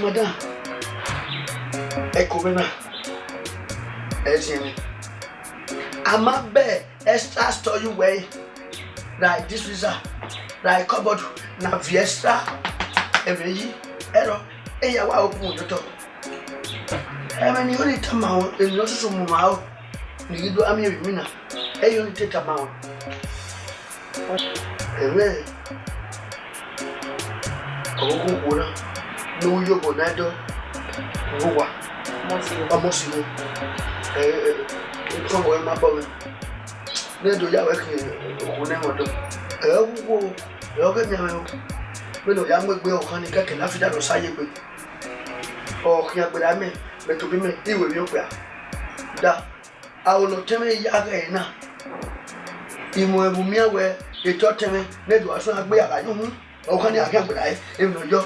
madam. Akobe na. Ezini. Ama be extra story way. Like this visa. Like cupboard na fiesta. Every ero. Eya wa open the top. Many only time out in no so mama. Ni do ami mi na. E only take amount. Ewe. Ogo wona. No yo bonado. Owa. Amosi. From where my boy. Ne do ya work ko na modo. Wo yo ga mi amen. Me no ya ngbe o kan ni keke la fi da lo saye pe. O kian pe da me to be me iwe mi o pe. Da awolo teme ya ga na. Imo ebu mi awe eto teme ne do aso agbe ara yun. O kan ni akan pe dai e mi no yo